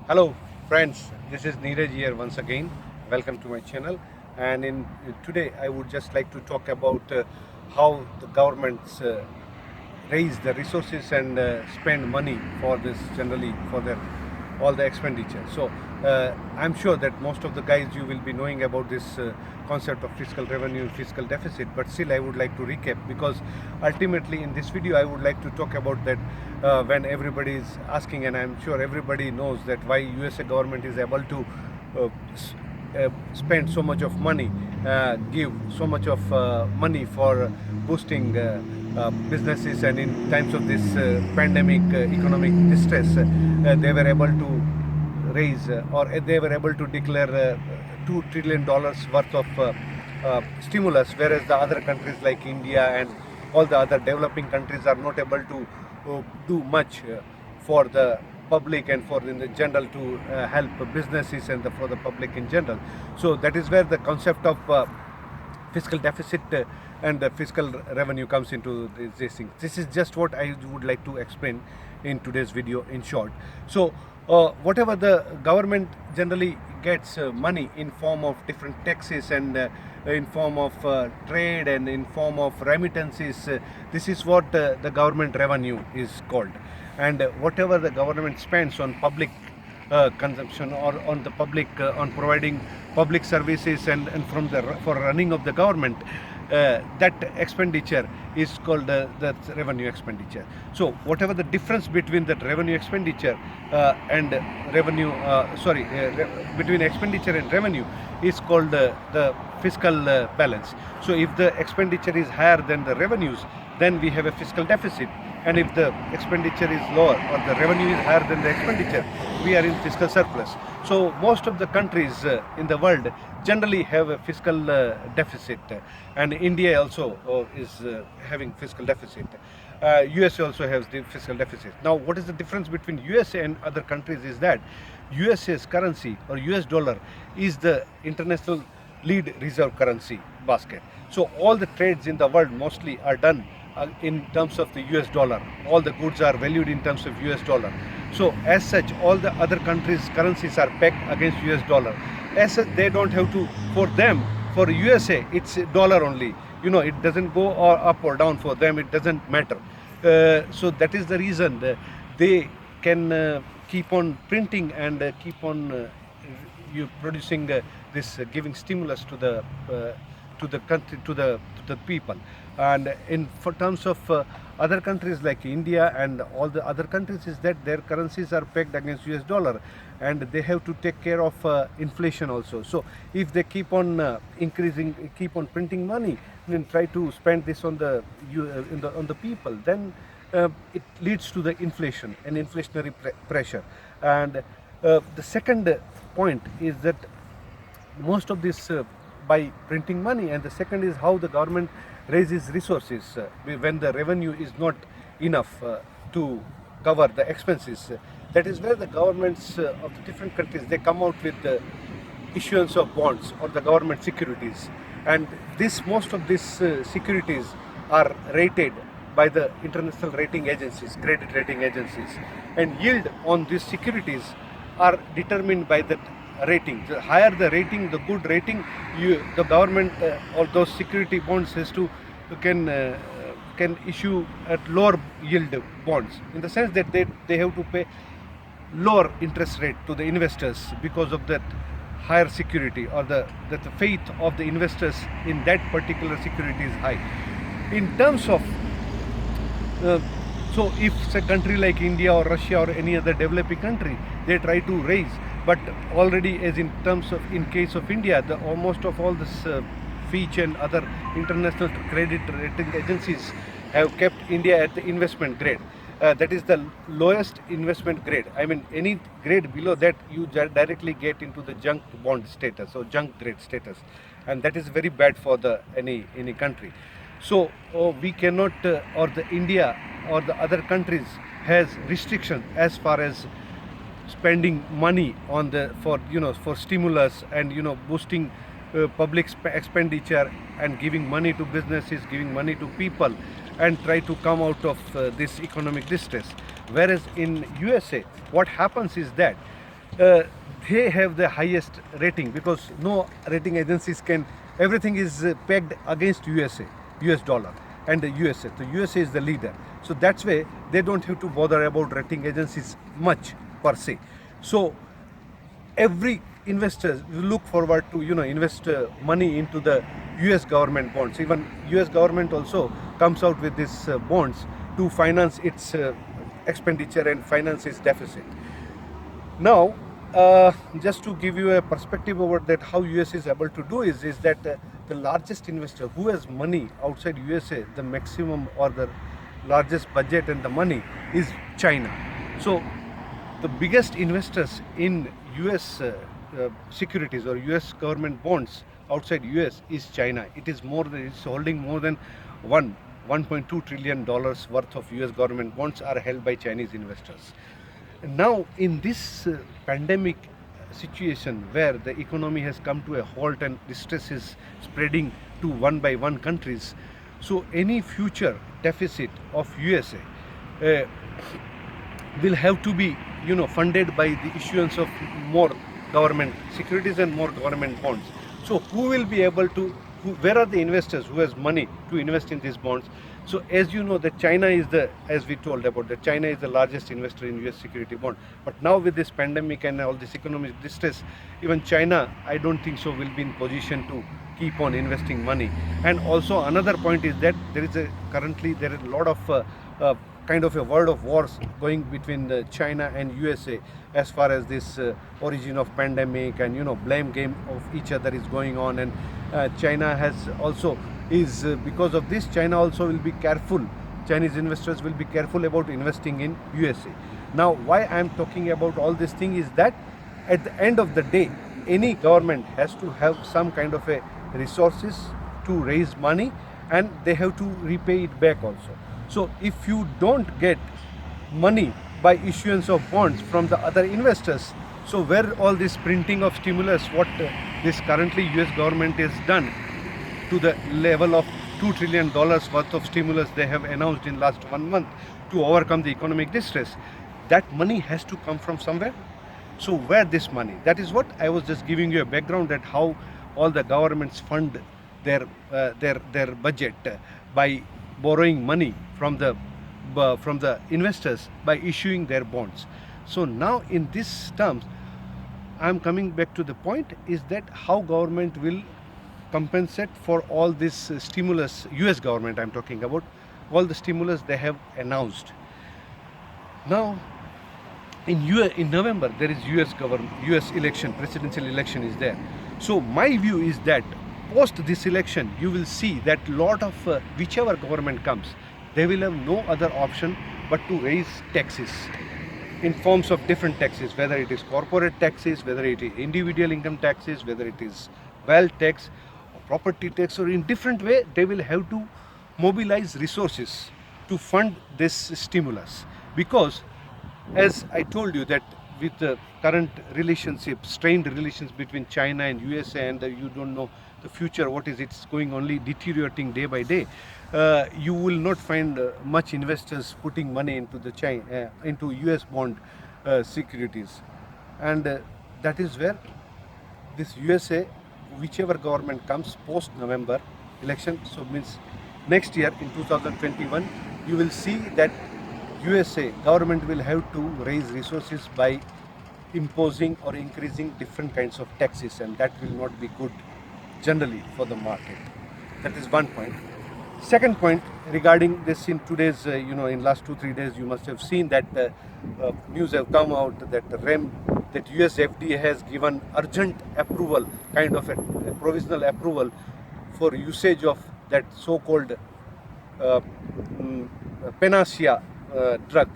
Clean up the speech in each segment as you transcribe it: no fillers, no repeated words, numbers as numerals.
Hello friends, this is Niraj here once again. Welcome to my channel. And today I would just like to talk about how the governments raise the resources and spend money for this, generally for their all the expenditure. So I'm sure that most of the guys, you will be knowing about this concept of fiscal revenue and fiscal deficit, but still I would like to recap, because ultimately in this video I would like to talk about that when everybody is asking, and I'm sure everybody knows that why USA government is able to spend so much of money, give so much of money for boosting businesses, and in times of this pandemic economic distress, they were able to raise or they were able to declare $2 trillion worth of stimulus, whereas the other countries like India and all the other developing countries are not able to do much for the public and for in the general to help businesses and for the public in general. So that is where the concept of fiscal deficit and the fiscal revenue comes into this thing. This is just what I would like to explain in today's video in short. So whatever the government generally gets money in form of different taxes and in form of trade and in form of remittances, this is what the government revenue is called. And whatever the government spends on public consumption or on the public on providing public services and for running of the government, that expenditure is called the revenue expenditure. So whatever the difference between that revenue expenditure and revenue between expenditure and revenue is called the fiscal balance. So if the expenditure is higher than the revenues, then we have a fiscal deficit, and if the expenditure is lower or the revenue is higher than the expenditure, we are in fiscal surplus. So most of the countries in the world generally have a fiscal deficit, and India also is having fiscal deficit. USA also has the fiscal deficit. Now what is the difference between USA and other countries is that USA's currency or US dollar is the international lead reserve currency basket. So all the trades in the world mostly are done in terms of the US dollar. All the goods are valued in terms of US dollar. So as such, all the other countries' currencies are pegged against US dollar. As such, they don't have to, for them, for USA, it's dollar only. You know, it doesn't go up or down for them, it doesn't matter. So that is the reason they can keep on printing and keep on producing this, giving stimulus to the country, to the people. And for terms of other countries like India and all the other countries, is that their currencies are pegged against US dollar, and they have to take care of inflation also. So if they keep on keep on printing money and try to spend this on the people, then it leads to the inflation and inflationary pressure. And the second point is that most of this by printing money, and the second is how the government raises resources when the revenue is not enough to cover the expenses. That is where the governments of the different countries, they come out with the issuance of bonds or the government securities, and most of these securities are rated by the international rating agencies, credit rating agencies, and yield on these securities are determined by the rating. The higher the rating, the good rating, the government or those security bonds can issue at lower yield bonds, in the sense that they have to pay lower interest rate to the investors because of that higher security, or that the faith of the investors in that particular security is high. In terms of so if a country like India or Russia or any other developing country, they try to raise, but already, as in terms of, in case of India, the almost of all this Fitch and other international credit rating agencies have kept India at the investment grade. That is the lowest investment grade. I mean, any grade below that, you directly get into the junk bond status or junk grade status, and that is very bad for any country. So we cannot, or the India or the other countries has restriction as far as spending money on for stimulus and boosting public expenditure and giving money to businesses, giving money to people, and try to come out of this economic distress. Whereas in USA, what happens is that uh, they have the highest rating, because no rating agencies can, everything is pegged against USA, US dollar and the USA. So USA is the leader. So that's why they don't have to bother about rating agencies much per se. So every investor will look forward to invest money into the US government bonds. Even US government also comes out with these bonds to finance its expenditure and finance its deficit. Now, just to give you a perspective over that, how US is able to do is that the largest investor who has money outside USA, the maximum or the largest budget and the money is China. So the biggest investors in US securities or US government bonds outside US is China. It's holding more than 1.2 trillion dollars worth of US government bonds are held by Chinese investors. Now, in this pandemic situation where the economy has come to a halt and distress is spreading to one by one countries, so any future deficit of USA will have to be funded by the issuance of more government securities and more government bonds. So who will be able to, where are the investors who has money to invest in these bonds? So as you know that China is as we told about that China is the largest investor in US security bond. But now with this pandemic and all this economic distress, even China, I don't think so, will be in position to keep on investing money. And also another point is that currently there is a lot of kind of a world of wars going between China and USA as far as this origin of pandemic and blame game of each other is going on. And China has also because of this, China also will be careful. Chinese investors will be careful about investing in USA. Now, why I am talking about all this thing is that at the end of the day, any government has to have some kind of a resources to raise money, and they have to repay it back also. So if you don't get money by issuance of bonds from the other investors, so where all this printing of stimulus, what this currently US government has done to the level of $2 trillion worth of stimulus they have announced in last 1 month to overcome the economic distress, that money has to come from somewhere. So where this money? That is what I was just giving you a background at how all the governments fund their budget by borrowing money from the investors by issuing their bonds. So now in these terms, I am coming back to the point is that how government will compensate for all this stimulus. US government I am talking about, all the stimulus they have announced. Now in November there is US election, presidential election is there. So my view is that post this election you will see that lot of whichever government comes, they will have no other option but to raise taxes in forms of different taxes, whether it is corporate taxes, whether it is individual income taxes, whether it is wealth tax, property tax, or in different way they will have to mobilize resources to fund this stimulus. Because as I told you that with the current relationship, strained relations between China and USA, and you don't know the future, what is it's going only deteriorating day by day, you will not find much investors putting money into US bond securities. And that is where this USA, whichever government comes post November election, so means next year in 2021, you will see that USA government will have to raise resources by imposing or increasing different kinds of taxes, and that will not be good generally for the market. That is one point. Second point regarding this, in today's in last 2-3 days you must have seen that news have come out that that US FDA has given urgent approval, kind of a provisional approval for usage of that so-called panacea drug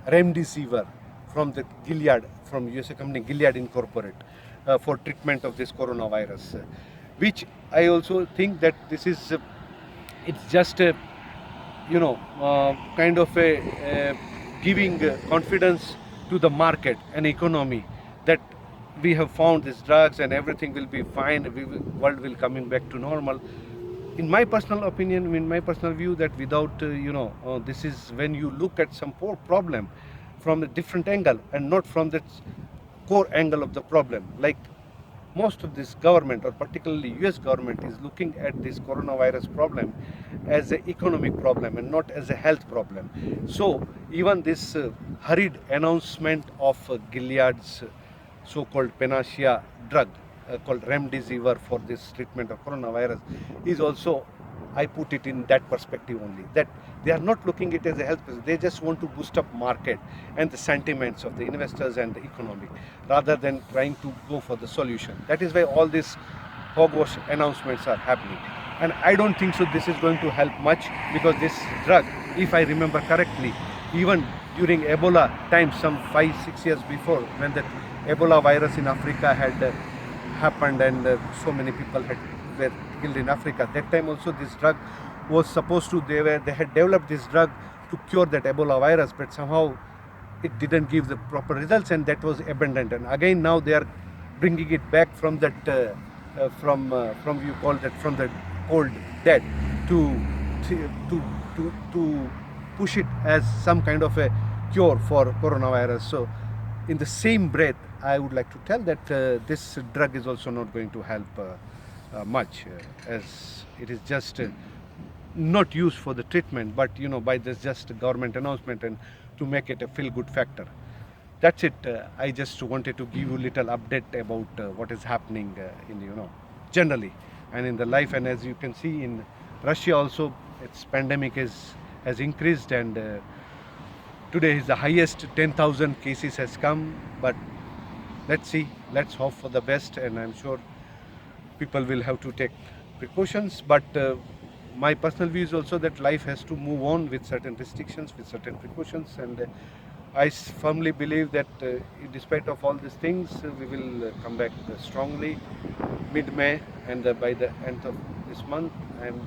Remdisivar from the Gilead, from USA company Gilead Inc. For treatment of this coronavirus, which I also think that this is it's just a kind of a giving confidence to the market and economy that we have found these drugs and everything will be fine, world will coming back to normal. In my personal opinion, in my personal view, that without this is when you look at some poor problem from a different angle and not from that core angle of the problem. Like most of this government, or particularly US government, is looking at this coronavirus problem as an economic problem and not as a health problem. So even this hurried announcement of Gilead's so-called panacea drug called Remdisivar for this treatment of coronavirus is also, I put it in that perspective only, that they are not looking at it as a health business. They just want to boost up market and the sentiments of the investors and the economy, rather than trying to go for the solution. That is why all these hogwash announcements are happening. And I don't think so this is going to help much, because this drug, if I remember correctly, even during Ebola times, some 5-6 years before, when the Ebola virus in Africa had happened and so many people were killed in Africa, that time also this drug was supposed to, they had developed this drug to cure that Ebola virus, but somehow it didn't give the proper results, and that was abandoned. And again now they are bringing it back from that from you call that, from the cold dead, to push it as some kind of a cure for coronavirus. So in the same breath, I would like to tell that this drug is also not going to help much, as it is just not used for the treatment, but by this just government announcement and to make it a feel-good factor. That's it. I just wanted to give you a little update about what is happening in generally and in the life. And as you can see, in Russia also, its pandemic has increased, and today is the highest. 10,000 cases has come, but let's see, let's hope for the best, and I'm sure people will have to take precautions. But my personal view is also that life has to move on with certain restrictions, with certain precautions, and I firmly believe that despite of all these things, we will come back strongly mid-May, and by the end of this month, I'm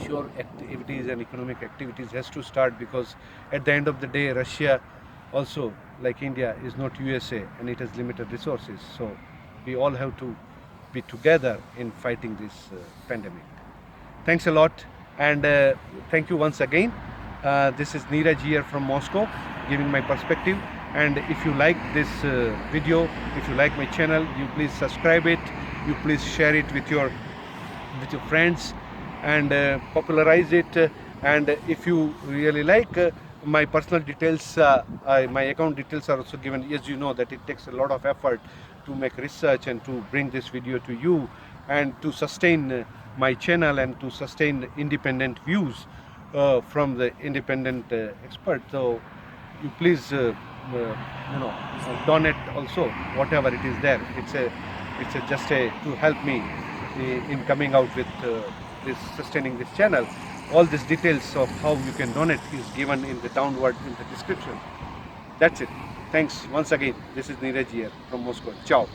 sure activities and economic activities has to start, because at the end of the day, Russia also, like India, is not USA, and it has limited resources. So we all have to be together in fighting this pandemic. Thanks a lot, and thank you once again. This is Niraj here from Moscow, giving my perspective. And if you like this video, if you like my channel, you please subscribe it, you please share it with your friends, and popularize it. And if you really like, my personal details, my account details are also given. As you know that it takes a lot of effort to make research and to bring this video to you, and to sustain my channel, and to sustain independent views from the independent expert. So you please donate also, whatever it is there. It's just to help me in coming out with sustaining this channel. All these details of how you can donate is given in the downward in the description. That's it. Thanks once again. This is Niraj here from Moscow. Ciao.